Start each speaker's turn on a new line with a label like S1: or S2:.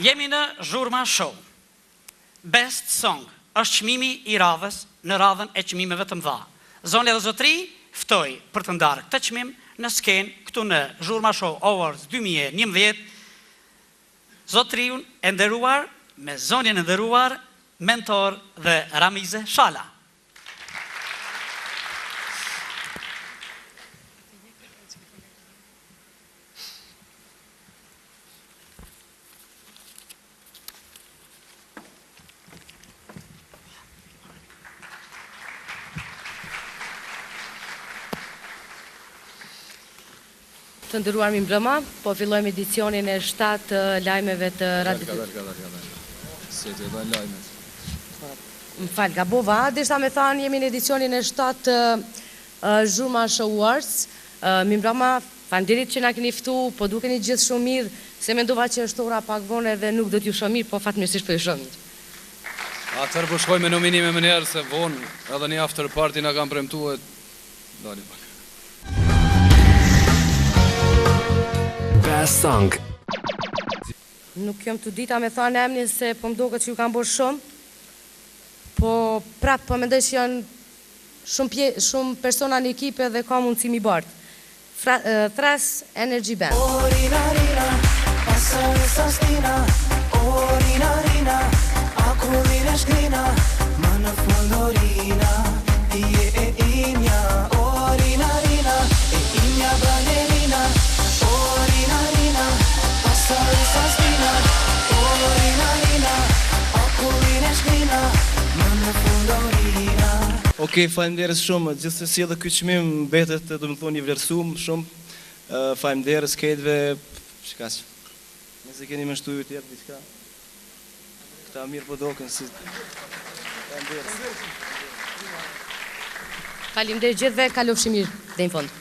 S1: Jemi në Zhurma Show. Best Song është çmimi i radhës në radhën e çmimeve të mëdha. Zoni dhe zotri ftoi për të ndarë këtë çmim në skenë këtu në Zhurma Show Awards 2011 zotriun e nderuar me zonjën e nderuar Mentor dhe Ramize Shala.
S2: Të ndëruar mi mbrëma, po fillojmë edicionin e 7 lajmeve të radio.
S3: Si të edhe lajmet.
S2: Më falë, gabova, dishta me thanë jemi në edicionin e 7 Zhurma Show Awards. Mi mbrëma, faleminderit që na keni ftu, po dukeni gjithë shumë mirë, se mendova që është ora pak vonë dhe nuk do t'ju shumë mirë, po fatmirësisht po ju shumë mirë.
S3: Atëherë po shkoj me nominime më njerë, se vonë edhe një after party na kam premtuar. Dali pak.
S4: Best Song.
S2: Nuk jam të dita me thanë emnin se po më duket që ju kam bërë shumë, po prapë po mendoj që janë shumë persona në ekipe dhe ka mundësi mi bartë. Thras Energy Band.
S5: Rina, rina, pasa esa stina. Rina, rina, aku vine shkrina. Ma në fundorina, ti e imja. Rina, rina, e imja balerina. Rina, rina, pasa esa stina. Rina, rina, aku vine shkrina. Ma në fundorina.
S6: Okej, faleminderit shumë, gjithsesi edhe ky çmim mbetet, do të thonë i vlerësuar shumë. Faleminderit skejtëve, shkas. Nëse keni më shtuar tjetër diçka. Këta mirë po doken si.
S2: Faleminderit gjithëve, kalofshi mirë deri në fund.